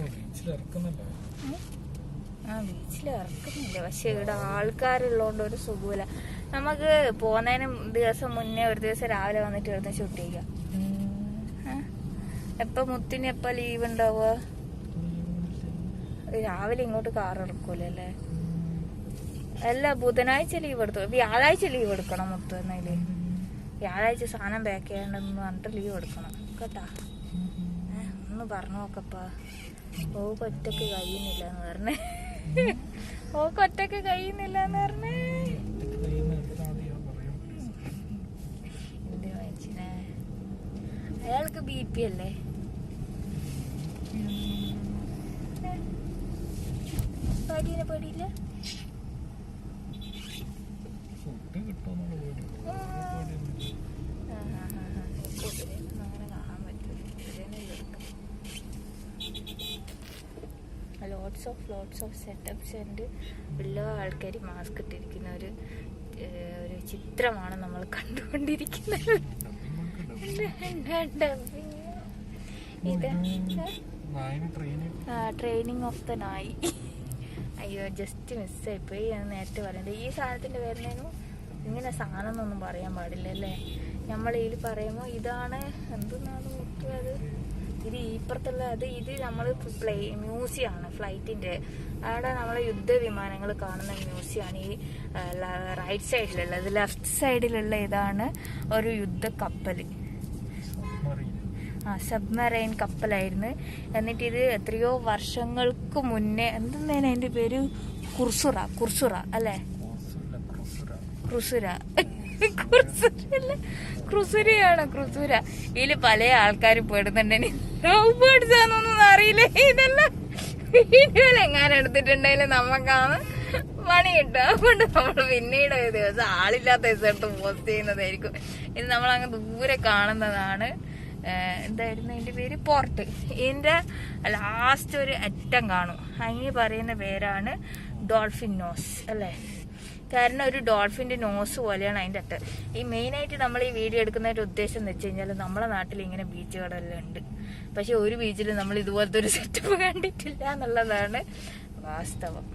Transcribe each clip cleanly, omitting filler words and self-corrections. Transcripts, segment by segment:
ബീച്ചിൽ ഇറക്കുന്നില്ല. പക്ഷെ ഇവിടെ ആൾക്കാരുള്ളതുകൊണ്ട് ഒരു സുഖമില്ല. നമുക്ക് പോകുന്നതിന് ദിവസം മുന്നേ ഒരു ദിവസം രാവിലെ വന്നിട്ട് ഇവിടുന്ന് ഷൂട്ട് ചെയ്യാം. എപ്പ മുത്തിന് എപ്പ ലീവ് ഉണ്ടാവുക? രാവിലെ ഇങ്ങോട്ട് കാർ ഇറക്കൂലല്ലേ? അല്ല, ബുധനാഴ്ച ലീവ് എടുത്തു. വ്യാഴാഴ്ച ലീവ് എടുക്കണം മുത്ത്. എന്നതില് വ്യാഴാഴ്ച സാധനം പാക്ക് ചെയ്യണ്ടെന്ന് പറഞ്ഞിട്ട് ലീവ് എടുക്കണം കേട്ടാ. ഒന്ന് പറഞ്ഞു നോക്കപ്പാ. ഒറ്റക്ക് കഴിയുന്നില്ല എന്ന് പറഞ്ഞേ. ഒറ്റക്ക് കഴിയുന്നില്ല എന്ന് പറഞ്ഞേ. എന്ത് വായിച്ചിനെ? അയാൾക്ക് BP അല്ലേ? പേടിയില്ല പേടിയില്ല. ലോട്ട്സ് ഓഫ് സെറ്റപ്സ് ഉണ്ട്. എല്ലാ ആൾക്കാരും മാസ്ക് ഇട്ടിരിക്കുന്ന ഒരു ചിത്രമാണ് നമ്മൾ കണ്ടുകൊണ്ടിരിക്കുന്നത്. ഇത് ട്രെയിനിങ് ഓഫ് ദ നായി. അയ്യോ, ജസ്റ്റ് മിസ്സായിപ്പോയി. ഞാൻ നേരത്തെ പറയണ്ടേ. ഈ സാധനത്തിന്റെ പേരിനു ഇങ്ങനെ സാധനം എന്നൊന്നും പറയാൻ പാടില്ല അല്ലേ? നമ്മൾ ഇതിൽ പറയുമ്പോൾ ഇതാണ് എന്തെന്നാണ് മുക്കിയത്. ഇത് ഇപ്പുറത്തുള്ള ഇത് നമ്മൾ മ്യൂസിയമാണ് ഫ്ലൈറ്റിന്റെ. അവിടെ നമ്മളെ യുദ്ധവിമാനങ്ങൾ കാണുന്ന മ്യൂസിയമാണ്. ഈ റൈറ്റ് സൈഡിലുള്ളത്. ലെഫ്റ്റ് സൈഡിലുള്ള ഇതാണ് ഒരു യുദ്ധക്കപ്പൽ. സബ്മറൈൻ കപ്പലായിരുന്നു. എന്നിട്ട് ഇത് എത്രയോ വർഷങ്ങൾക്ക് മുന്നേ എന്തെന്നേനെ അതിന്റെ പേര്? കുർസുറ അല്ലേ? ക്രുസുര. ഇതില് പല ആൾക്കാരും പെടുന്നുണ്ടെങ്കിൽ ലവ് ബേർഡ്സ് ആണെന്നൊന്നും അറിയില്ല. ഇതെല്ലാം വീഡിയോയിൽ എങ്ങാനും എടുത്തിട്ടുണ്ടെങ്കിൽ നമുക്കാണ് പണി കിട്ടുക. അതുകൊണ്ട് നമ്മൾ പിന്നീട് ഒരു ദിവസം ആളില്ലാത്ത ദിവസം പോസ്റ്റ് ചെയ്യുന്നതായിരിക്കും. ഇത് നമ്മളങ്ങ് ദൂരെ കാണുന്നതാണ്. എന്തായിരുന്നു അതിന്റെ പേര്? പോർട്ട്. ഇതിന്റെ ലാസ്റ്റ് ഒരു അറ്റം കാണും. അതിന് പറയുന്ന പേരാണ് ഡോൾഫിൻ നോസ് അല്ലേ? കാരണം ഒരു ഡോൾഫിന്റെ നോസ് പോലെയാണ് അതിന്റെ അറ്റം. ഈ മെയിനായിട്ട് നമ്മൾ ഈ വീഡിയോ എടുക്കുന്നതിന്റെ ഉദ്ദേശം എന്ന് വെച്ച് കഴിഞ്ഞാൽ നമ്മളെ നാട്ടിൽ ഇങ്ങനെ ബീച്ചുകളെല്ലാം ഉണ്ട്. പക്ഷെ ഒരു ബീച്ചിൽ നമ്മൾ ഇതുപോലത്തെ ഒരു സെറ്റപ്പ് കണ്ടിട്ടില്ല എന്നുള്ളതാണ് വാസ്തവം.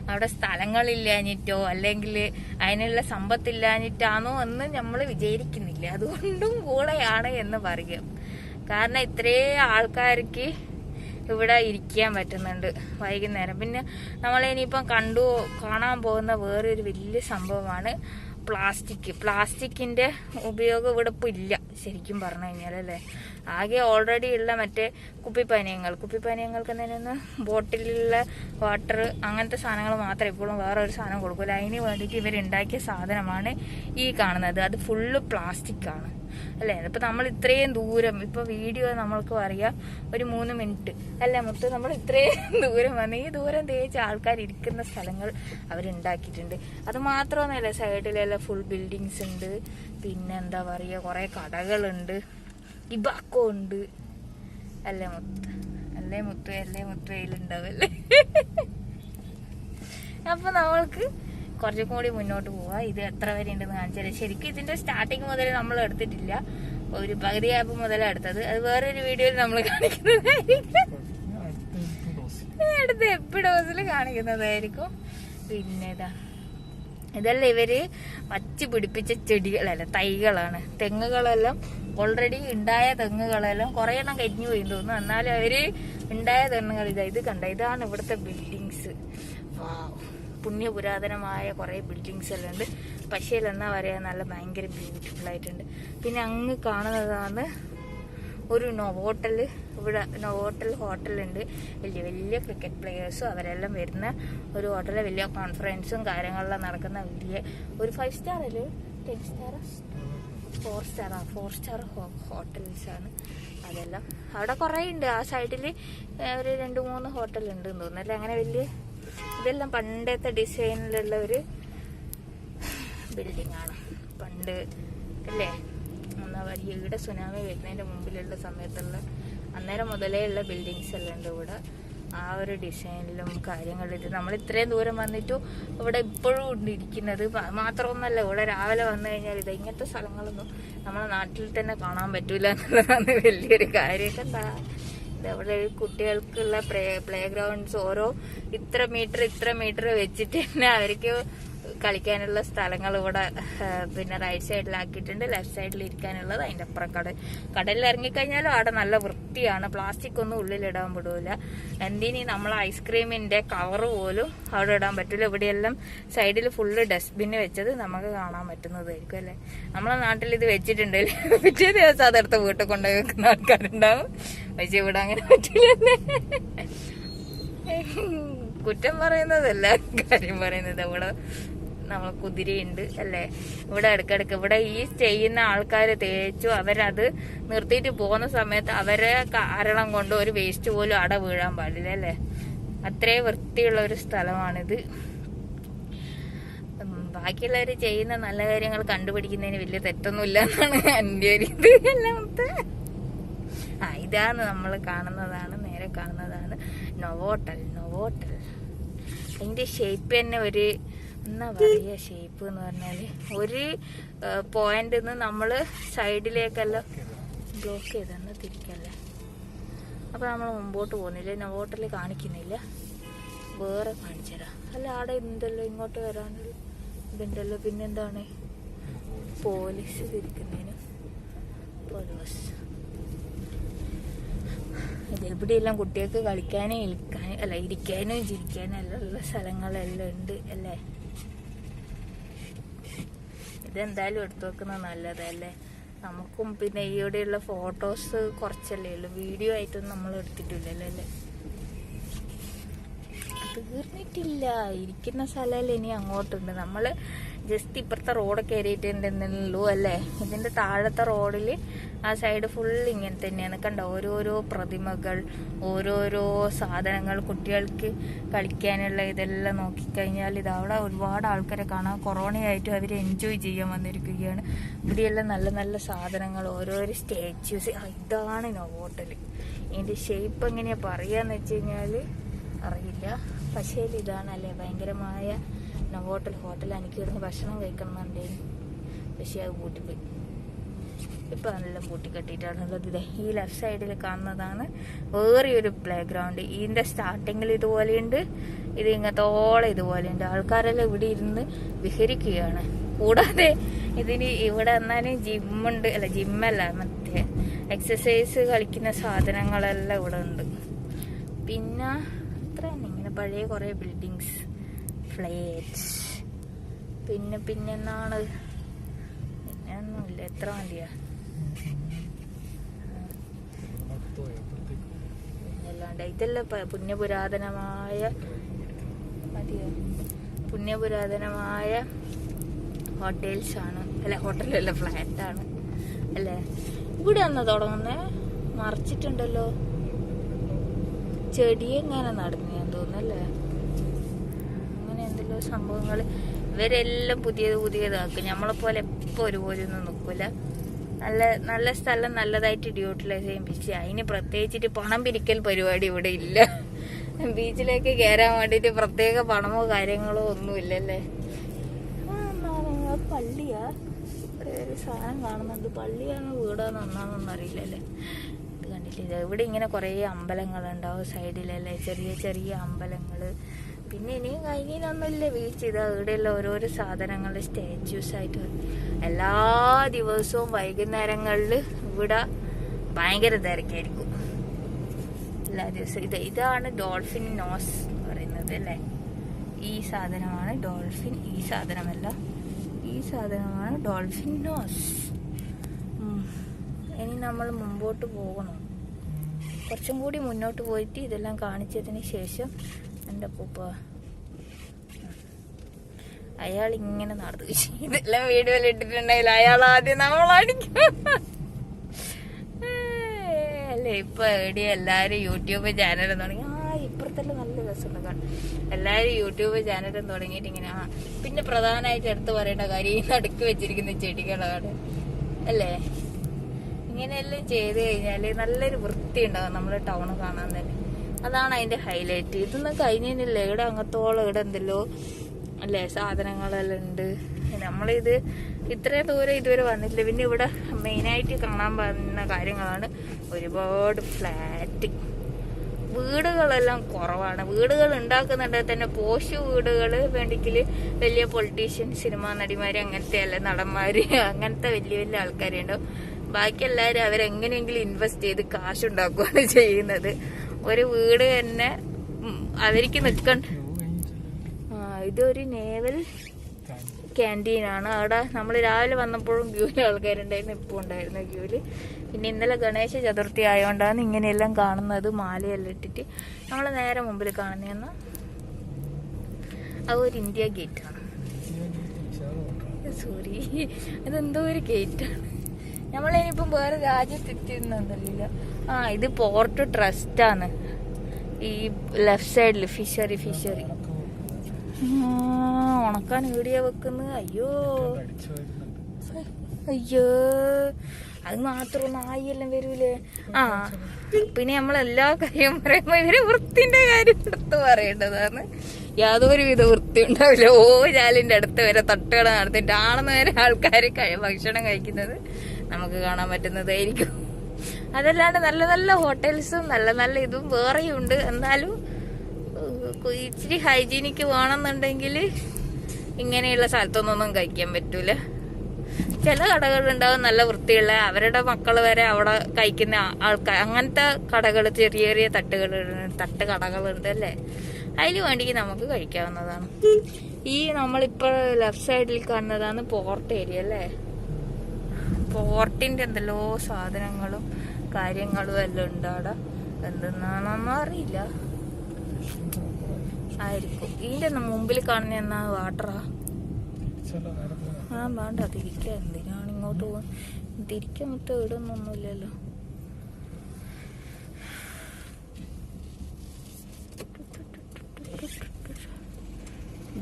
അവിടെ സ്ഥലങ്ങളില്ലാഞ്ഞിട്ടോ അല്ലെങ്കിൽ അതിനുള്ള സമ്പത്തില്ലാഞ്ഞിട്ടാണോ എന്ന് നമ്മൾ വിചാരിക്കുന്നില്ല. അതുകൊണ്ടും കൂടെയാണ് എന്ന് പറയും. കാരണം ഇത്രേ ആൾക്കാർക്ക് ഇവിടെ ഇരിക്കാൻ പറ്റുന്നുണ്ട് വൈകുന്നേരം. പിന്നെ നമ്മളിനിയിപ്പം കാണാൻ പോകുന്ന വേറൊരു വലിയ സംഭവമാണ് പ്ലാസ്റ്റിക്കിന്റെ ഉപയോഗം ഇവിടെ ഇപ്പം ഇല്ല ശരിക്കും പറഞ്ഞു കഴിഞ്ഞാൽ അല്ലേ? ആകെ ഓൾറെഡി ഉള്ള മറ്റേ കുപ്പിപ്പാനീയങ്ങൾക്ക് എന്തെങ്കിലും ബോട്ടിലുള്ള വാട്ടർ അങ്ങനത്തെ സാധനങ്ങൾ മാത്രമേ ഇപ്പോഴും വേറെ ഒരു സാധനം കൊടുക്കില്ല. അതിന് വേണ്ടിയിട്ട് ഇവരുണ്ടാക്കിയ സാധനമാണ് ഈ കാണുന്നത്. അത് ഫുള്ള് പ്ലാസ്റ്റിക് ആണ് അല്ലേ? ഇപ്പൊ നമ്മൾ ഇത്രയും ദൂരം ഇപ്പൊ വീഡിയോ നമ്മൾക്ക് അറിയാം ഒരു 3 മിനിറ്റ് അല്ലേ മുത്ത്? നമ്മൾ ഇത്രയും ദൂരം വന്ന് ഈ ദൂരം തേച്ച് ആൾക്കാർ ഇരിക്കുന്ന സ്ഥലങ്ങൾ അവരുണ്ടാക്കിയിട്ടുണ്ട്. അത് മാത്രമൊന്നുമല്ല, സൈഡിലെല്ലാം ഫുൾ ബിൽഡിങ്സ് ഉണ്ട്. പിന്നെ എന്താ പറയുക, കുറെ കടകളുണ്ട്, ഇബാക്കോ ഉണ്ട് അല്ലേ മുത്ത് വെയിലുണ്ടാവല്ലേ? അപ്പൊ നമ്മൾക്ക് കുറച്ചും കൂടി മുന്നോട്ട് പോവാ. ഇത് എത്ര വരെ ഉണ്ടെന്ന് കാണിച്ചാൽ ശരിക്കും ഇതിന്റെ സ്റ്റാർട്ടിങ് മുതൽ നമ്മൾ എടുത്തിട്ടില്ല. ഒരു പകുതി ആപ്പ് മുതലാണ് എടുത്തത്. അത് വേറൊരു വീഡിയോയിൽ നമ്മൾ കാണിക്കുന്നതായിരിക്കും. അടുത്ത എപ്പിഡോസിൽ കാണിക്കുന്നതായിരിക്കും. പിന്നെ ഇതെല്ലാം ഇവര് വച്ച് പിടിപ്പിച്ച ചെടികളല്ല, തൈകളാണ്. തെങ്ങുകളെല്ലാം ഓൾറെഡി ഉണ്ടായ തെങ്ങുകളെല്ലാം കുറെ എണ്ണം കരിഞ്ഞു പോയി തോന്നുന്നു. എന്നാലും അവര് ഉണ്ടായ തെങ്ങുകൾ ഇത് കണ്ട. ഇതാണ് ഇവിടുത്തെ ബിൽഡിങ്സ്. പുണ്യപുരാതനമായ കുറെ ബിൽഡിങ്സ് എല്ലാം ഉണ്ട്. പക്ഷേ എന്നാ പറയാ, നല്ല ഭയങ്കര ബ്യൂട്ടിഫുൾ ആയിട്ടുണ്ട്. പിന്നെ അങ്ങ് കാണുന്നതാണ് ഒരു നോവോട്ടല്. ഇവിടെ ഹോട്ടലുണ്ട്. വലിയ വലിയ ക്രിക്കറ്റ് പ്ലെയേഴ്സും അവരെല്ലാം വരുന്ന ഒരു ഹോട്ടലിൽ വലിയ കോൺഫറൻസും കാര്യങ്ങളെല്ലാം നടക്കുന്ന വലിയ ഒരു 5 സ്റ്റാർ അല്ലേ, 10 സ്റ്റാർ 4 സ്റ്റാർ ഹോട്ടൽസ് ആണ് അതെല്ലാം. അവിടെ കുറേ ഉണ്ട്. ആ സൈഡിൽ ഒരു 2-3 ഹോട്ടലുണ്ട് എന്ന് തോന്നുന്നു അല്ലേ? അങ്ങനെ വലിയ ഇതെല്ലാം പണ്ടത്തെ ഡിസൈനിലുള്ള ഒരു ബിൽഡിംഗ് ആണ്. പണ്ട് അല്ലേ എന്നാ പറയുക, ഇവിടെ സുനാമി വരുന്നതിന്റെ മുമ്പിലുള്ള സമയത്തുള്ള അന്നേരം മുതലേ ഉള്ള ബിൽഡിങ്സ് എല്ലാം ഉണ്ട് ഇവിടെ. ആ ഒരു ഡിസൈനിലും കാര്യങ്ങളിലും ഇത് നമ്മൾ ഇത്രയും ദൂരം വന്നിട്ടും ഇവിടെ ഇപ്പോഴും ഉണ്ട് ഇരിക്കുന്നത്. മാത്രമൊന്നല്ല, ഇവിടെ രാവിലെ വന്നു കഴിഞ്ഞാൽ ഇങ്ങനത്തെ സ്ഥലങ്ങളൊന്നും നമ്മളെ നാട്ടിൽ തന്നെ കാണാൻ പറ്റൂല എന്നുള്ളതാണ് വലിയൊരു കാര്യമൊക്കെ. എന്താ അവിടെ കുട്ടികൾക്കുള്ള പ്ലേ ഗ്രൗണ്ട്സ് ഓരോ ഇത്ര മീറ്റർ വെച്ചിട്ട് തന്നെ അവർക്ക് കളിക്കാനുള്ള സ്ഥലങ്ങൾ ഇവിടെ പിന്നെ റൈറ്റ് സൈഡിലാക്കിയിട്ടുണ്ട്. ലെഫ്റ്റ് സൈഡിൽ ഇരിക്കാനുള്ളത് അതിൻ്റെ അപ്പുറം കടലിൽ ഇറങ്ങിക്കഴിഞ്ഞാലും അവിടെ നല്ല വൃത്തിയാണ്. പ്ലാസ്റ്റിക് ഒന്നും ഉള്ളിലിടാൻ വിടൂല. എന്തിനീ നമ്മൾ ഐസ്ക്രീമിന്റെ കവർ പോലും അവിടെ ഇടാൻ പറ്റില്ല. ഇവിടെയെല്ലാം സൈഡിൽ ഫുള്ള് ഡസ്റ്റ്ബിന് വെച്ചത് നമുക്ക് കാണാൻ പറ്റുന്നതായിരിക്കും അല്ലേ. നമ്മളെ നാട്ടിൽ ഇത് വെച്ചിട്ടുണ്ടല്ലേ, പിറ്റേ ദിവസം അതെടുത്ത് വീട്ടിൽ കൊണ്ടുപോയി വെക്കുന്ന ആൾക്കാരുണ്ടാവും. പക്ഷെ ഇവിടെ അങ്ങനെ പറ്റില്ലല്ലേ. കുറ്റം പറയുന്നതല്ല, കാര്യം പറയുന്നത്. ഇവിടെ നമ്മൾ കുതിരയുണ്ട് അല്ലേ. ഇവിടെ ഇടയ്ക്കിടയ്ക്ക് ഇവിടെ ഈ ചെയ്യുന്ന ആൾക്കാർ തേച്ചു അവരത് നിർത്തിയിട്ട് പോകുന്ന സമയത്ത് അവരെ കാരണം കൊണ്ട് ഒരു വേസ്റ്റ് പോലും അട വീഴാൻ പാടില്ല അല്ലേ. അത്രയും വൃത്തിയുള്ള ഒരു സ്ഥലമാണിത്. ബാക്കിയുള്ളവർ ചെയ്യുന്ന നല്ല കാര്യങ്ങൾ കണ്ടുപിടിക്കുന്നതിന് വലിയ തെറ്റൊന്നുമില്ല എന്നാണ് എൻ്റെ ഒരു ഇത്. എല്ലാമത്തെ ഇതാണ് നമ്മൾ കാണുന്നതാണ്, നേരെ കാണുന്നതാണ് നൊവോട്ടൽ. അതിന്റെ ഷേപ്പ് തന്നെ ഒരു എന്നാ പറയുക, ഷേപ്പ് എന്ന് പറഞ്ഞാല് ഒരു പോയിന്റ് നിന്ന് നമ്മള് സൈഡിലേക്കെല്ലാം ബ്ലോക്ക് ചെയ്തെന്ന് തിരിക്കല്ലേ. അപ്പൊ നമ്മൾ മുമ്പോട്ട് പോകുന്നില്ല, നൊവോട്ടൽ കാണിക്കുന്നില്ല, വേറെ കാണിച്ചുതരാം. അല്ല അവിടെ എന്തല്ലോ ഇങ്ങോട്ട് വരാനുള്ള ഇതുണ്ടല്ലോ. പിന്നെന്താണ് പോലീസ് തിരിക്കുന്നതിന് പോലീസ്. ഇവിടെയെല്ലാം കുട്ടികൾക്ക് കളിക്കാനും ഇരിക്കാനും ചിരിക്കാനും എല്ലാം ഉള്ള സ്ഥലങ്ങളെല്ലാം ഉണ്ട് അല്ലേ. ഇതെന്തായാലും എടുത്തു വെക്കുന്നത് നല്ലതല്ലേ നമുക്കും. പിന്നെ ഈയിടെയുള്ള ഫോട്ടോസ് കുറച്ചല്ലേ ഉള്ളൂ, വീഡിയോ ആയിട്ടൊന്നും നമ്മൾ എടുത്തിട്ടില്ലല്ലോ അല്ലേ. തീർന്നിട്ടില്ല, ഇരിക്കുന്ന സ്ഥലമല്ലേ ഇനി അങ്ങോട്ടുണ്ട്. നമ്മൾ ജസ്റ്റ് ഇപ്പുറത്തെ റോഡ് കയറിയിട്ടുണ്ടെന്നുള്ളൂ അല്ലേ. ഇതിന്റെ താഴത്തെ റോഡിൽ ആ സൈഡ് ഫുൾ ഇങ്ങനെ തന്നെയാണ്. കണ്ട ഓരോരോ പ്രതിമകൾ, ഓരോരോ സാധനങ്ങൾ, കുട്ടികൾക്ക് കളിക്കാനുള്ള ഇതെല്ലാം നോക്കിക്കഴിഞ്ഞാൽ ഇതവിടെ ഒരുപാട് ആൾക്കാരെ കാണാം. കൊറോണയായിട്ടും അവർ എൻജോയ് ചെയ്യാൻ വന്നിരിക്കുകയാണ്. ഇവിടെയെല്ലാം നല്ല നല്ല സാധനങ്ങൾ, ഓരോരോ സ്റ്റാച്യൂസ്. ഇതാണ് നൊവോട്ടൽ. ഇതിന്റെ ഷേപ്പ് എങ്ങനെയാ പറയാന്ന് വെച്ച് കഴിഞ്ഞാൽ അറിയില്ല. പക്ഷേ ഇതാണല്ലേ ഭയങ്കരമായ നൊവോട്ടൽ ഹോട്ടൽ. എനിക്ക് ഇവിടുന്ന് ഭക്ഷണം കഴിക്കണമെന്നുണ്ടായിരുന്നു, പക്ഷെ അത് പൂട്ടിപ്പോയി. ഇപ്പൊ എല്ലാം പൂട്ടിക്കെട്ടിട്ടാണുള്ളത്. ഇതേ ഈ ലെഫ്റ്റ് സൈഡിൽ കാണുന്നതാണ് വേറെയൊരു പ്ലേ ഗ്രൗണ്ട്. ഇതിന്റെ സ്റ്റാർട്ടിങ്ങിൽ ഇതുപോലെയുണ്ട്, ഇത് ഇങ്ങനത്തോളം ഇതുപോലെയുണ്ട്. ആൾക്കാരെല്ലാം ഇവിടെ ഇരുന്ന് വിഹരിക്കുകയാണ്. കൂടാതെ ഇതിന് ഇവിടെ എന്നാലും ജിമ്മുണ്ട്, അല്ല ജിമ്മല്ല, മറ്റേ എക്സസൈസ് കളിക്കുന്ന സാധനങ്ങളെല്ലാം ഇവിടെ ഉണ്ട്. പിന്നെ അത്ര തന്നെ ഇങ്ങനെ പഴയ കുറെ ബിൽഡിങ്സ്, ഫ്ലാറ്റ്സ്. പിന്നെന്നാണ് പിന്നൊന്നുമില്ല. എത്ര മതിയാ പിന്നല്ലാണ്ട് ഇതെല്ലാം പുണ്യപുരാതനമായ ഹോട്ടൽസ് ആണ് അല്ലെ. ഹോട്ടലല്ല, ഫ്ലാറ്റാണ് അല്ലേ. ഇവിടെ വന്നാ തുടങ്ങുന്നേ. മറിച്ചിട്ടുണ്ടല്ലോ, ചെടി എങ്ങനെ നടന്നു തോന്നുന്നല്ലേ. അങ്ങനെ എന്തെല്ലോ സംഭവങ്ങൾ. ഇവരെല്ലാം പുതിയതാക്കും. നമ്മളെപ്പോലെ എപ്പോൾ ഒരുപോലെ ഒന്നും നിൽക്കില്ല. നല്ല സ്ഥലം നല്ലതായിട്ട് യൂട്ടിലൈസ് ചെയ്യും. പക്ഷേ അതിന് പ്രത്യേകിച്ചിട്ട് പണം പിരിക്കൽ പരിപാടി ഇവിടെ ഇല്ല. ബീച്ചിലേക്ക് കയറാൻ വേണ്ടിയിട്ട് പ്രത്യേക പണമോ കാര്യങ്ങളോ ഒന്നും ഇല്ലല്ലേ. പള്ളിയാ, ഇവിടെ ഒരു സാധനം കാണുന്നുണ്ട്. പള്ളിയാണോ വീടാണോ ഒന്നാണെന്നൊന്നും അറിയില്ലല്ലേ. ഇത് കണ്ടിട്ടില്ല. ഇവിടെ ഇങ്ങനെ കുറേ അമ്പലങ്ങളുണ്ടാവും സൈഡിലല്ലേ, ചെറിയ ചെറിയ അമ്പലങ്ങൾ. പിന്നെ ഇനിയും കഴിഞ്ഞൊന്നുമില്ല ബീച്ച്. ഇതാ ഇവിടെയുള്ള ഓരോരോ സാധനങ്ങൾ സ്റ്റാച്യൂസ് ആയിട്ട് എല്ലാ ദിവസവും വൈകുന്നേരങ്ങളിൽ ഇവിടെ ഭയങ്കര തിരക്കായിരിക്കും എല്ലാ ദിവസവും. ഇതാണ് ഡോൾഫിൻ നോസ് എന്ന് പറയുന്നത് അല്ലേ. ഈ സാധനമാണ് ഡോൾഫിൻ, ഈ സാധനമല്ല, ഈ സാധനമാണ് ഡോൾഫിൻ നോസ്. ഇനി നമ്മൾ മുമ്പോട്ട് പോകണം, കുറച്ചും കൂടി മുന്നോട്ട് പോയിട്ട് ഇതെല്ലാം കാണിച്ചതിന് ശേഷം എൻ്റെ പൂപ്പ അയാൾ ഇങ്ങനെ നടന്നു. ഇതെല്ലാം വീഡിയോയിൽ ഇട്ടിട്ടുണ്ടെങ്കിൽ അയാൾ ആദ്യം നമ്മളടിക്കും അല്ലേ. ഇപ്പൊ എവിടെയും എല്ലാരും യൂട്യൂബ് ചാനലും തുടങ്ങി. ഇപ്പുറത്തെല്ലാം നല്ല രസമുണ്ട് കാണാൻ. എല്ലാരും യൂട്യൂബ് ചാനലും തുടങ്ങിയിട്ട് ഇങ്ങനെ. പിന്നെ പ്രധാനമായിട്ട് എടുത്ത് പറയേണ്ട കാര്യം ഈ നടുക്ക് വെച്ചിരിക്കുന്ന ചെടികളാണ് അല്ലേ. ഇങ്ങനെയെല്ലാം ചെയ്ത് കഴിഞ്ഞാല് നല്ലൊരു വൃത്തി ഉണ്ടാവും നമ്മുടെ ടൗണ് കാണാൻ തന്നെ. അതാണ് അതിന്റെ ഹൈലൈറ്റ്. ഇതൊന്നും കഴിഞ്ഞില്ല. ഇവിടെ അങ്ങത്തോളം ഇവിടെ എന്തല്ലോ അല്ലേ സാധനങ്ങളെല്ലാം ഉണ്ട്. നമ്മളിത് ഇത്രയും ദൂരം ഇതുവരെ വന്നിട്ടില്ല. പിന്നെ ഇവിടെ മെയിനായിട്ട് കാണാൻ പറ്റുന്ന കാര്യങ്ങളാണ് ഒരുപാട് ഫ്ലാറ്റ് വീടുകളെല്ലാം കുറവാണ്. വീടുകൾ ഉണ്ടാക്കുന്നുണ്ടെങ്കിൽ തന്നെ പോഷ് വീടുകൾ വേണ്ടെങ്കിൽ വലിയ പൊളിറ്റീഷ്യൻ, സിനിമാ നടിമാര്, അങ്ങനത്തെ അല്ല നടന്മാര്, അങ്ങനത്തെ വലിയ വലിയ ആൾക്കാരുണ്ടാവും. ബാക്കി എല്ലാവരും അവരെങ്ങനെയെങ്കിലും ഇൻവെസ്റ്റ് ചെയ്ത് കാശുണ്ടാക്കുകയാണ് ചെയ്യുന്നത്. ഒരു വീട് തന്നെ അവർക്ക് നിൽക്കണ്ട. ഇതൊരു നേവൽ ക്യാൻറ്റീനാണ്. അവിടെ നമ്മൾ രാവിലെ വന്നപ്പോഴും ക്യൂവിൽ ആൾക്കാരുണ്ടായിരുന്നു, ഇപ്പോൾ ഉണ്ടായിരുന്നു ക്യൂവിൽ. പിന്നെ ഇന്നലെ ഗണേശ ചതുർത്ഥി ആയതുകൊണ്ടാണ് ഇങ്ങനെയെല്ലാം കാണുന്നത്. മാലയെല്ലാം ഇട്ടിട്ട് നമ്മൾ നേരെ മുമ്പിൽ കാണുന്നതെന്ന് അതൊരു ഇന്ത്യ ഗേറ്റാണ്. സോറി, അതെന്തോ ഒരു ഗേറ്റാണ്. നമ്മളിനിയിപ്പം വേറെ രാജ്യത്തെത്തിയിരുന്നല്ലോ. ഇത് പോർട്ട് ട്രസ്റ്റാണ്. ഈ ലെഫ്റ്റ് സൈഡിൽ ഫിഷറി ഉണക്കാൻ വീടിയാ വെക്കുന്നത്. അയ്യോ അത് മാത്രം നായെല്ലാം വരൂലേ. പിന്നെ നമ്മളെല്ലാ കാര്യം പറയുമ്പോ ഇവര് വൃത്തിന്റെ കാര്യം എടുത്ത് പറയേണ്ടതാണ്. യാതൊരു വിധ വൃത്തി ഉണ്ടാവില്ല. ജാലിന്റെ അടുത്ത് വരെ തട്ടുകട നടത്തിട്ട് ആണെന്ന് വരെ ആൾക്കാർ ഭക്ഷണം കഴിക്കുന്നത് നമുക്ക് കാണാൻ പറ്റുന്നതായിരിക്കും. അതല്ലാണ്ട് നല്ല നല്ല ഹോട്ടൽസും നല്ല നല്ല ഇതും വേറെയും ഉണ്ട്. എന്നാലും ഇച്ചിരി ഹൈജീനിക്ക് വേണമെന്നുണ്ടെങ്കിൽ ഇങ്ങനെയുള്ള സ്ഥലത്തൊന്നും കഴിക്കാൻ പറ്റൂല. ചില കടകളുണ്ടാവും നല്ല വൃത്തിയുള്ള, അവരുടെ മക്കൾ വരെ അവിടെ കഴിക്കുന്ന ആൾക്കാർ. അങ്ങനത്തെ കടകൾ, ചെറിയ ചെറിയ തട്ട് കടകളുണ്ട് അല്ലേ. അതിൽ വേണ്ടിക്ക് നമുക്ക് കഴിക്കാവുന്നതാണ്. ഈ നമ്മളിപ്പോ ലെഫ്റ്റ് സൈഡിൽ കാണുന്നതാണ് പോർട്ട് ഏരിയ അല്ലേ. പോർട്ടിന്റെ എന്തെല്ലോ സാധനങ്ങളും കാര്യങ്ങളും എല്ലാം ഉണ്ട് അവിടെ. എന്തെന്നാണെന്നൊന്നും അറിയില്ല, ആയിരിക്കും. ഇതിന്റെ മുമ്പിൽ കാണുന്ന എന്നാ വാട്ടറാ. വേണ്ട, തിരിക്കാൻ എന്തിനാണ് ഇങ്ങോട്ട് പോകാൻ? തിരിക്കാൻ മൊത്തം ഇടൊന്നൊന്നുമില്ലല്ലോ.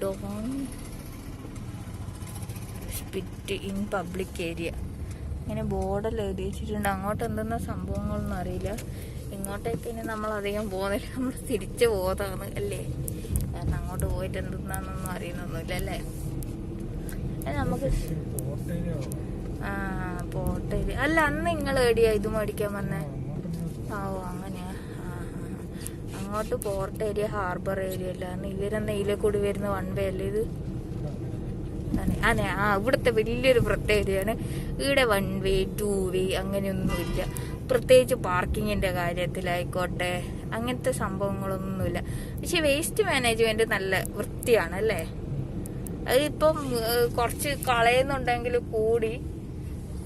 Don't spit in public area ഇങ്ങനെ ബോർഡെല്ലാം എഴുതി വെച്ചിട്ടുണ്ട്. അങ്ങോട്ട് എന്തെന്നാ സംഭവങ്ങളൊന്നും അറിയില്ല. ഇങ്ങോട്ടേക്ക് ഇനി നമ്മൾ അധികം പോകുന്നില്ല, നമ്മൾ തിരിച്ചു പോകുന്നതാണ് അല്ലേ. കാരണം അങ്ങോട്ട് പോയിട്ട് എന്തെന്നാന്നൊന്നും അറിയുന്നൊന്നുമില്ല അല്ലേ. നമുക്ക് പോർട്ട് ഏരിയ അല്ല. അന്ന് നിങ്ങൾ ഏടിയാ ഇത് മേടിക്കാൻ വന്നേ? അങ്ങനെയാ. അങ്ങോട്ട് പോർട്ട് ഏരിയ, ഹാർബർ ഏരിയ അല്ല. അന്ന് ഇവരെന്നാ ഇതിലെ കൂടി വരുന്ന വൺ വേ അല്ലേ ഇത്? ഇവിടുത്തെ വലിയൊരു പ്രത്യേകതയാണ് ഇവിടെ 1 വേ 2 വേ അങ്ങനെയൊന്നുമില്ല. പ്രത്യേകിച്ച് പാർക്കിങ്ങിന്റെ കാര്യത്തിലായിക്കോട്ടെ അങ്ങനത്തെ സംഭവങ്ങളൊന്നുമില്ല. പക്ഷെ വേസ്റ്റ് മാനേജ്മെന്റ് നല്ല വൃത്തിയാണ് അല്ലേ. അതിപ്പം കുറച്ച് കളയുന്നുണ്ടെങ്കിൽ കൂടി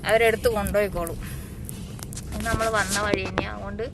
അവരെടുത്ത് കൊണ്ടുപോയിക്കോളും. നമ്മൾ വന്ന വഴി തന്നെയാണ്. അതുകൊണ്ട്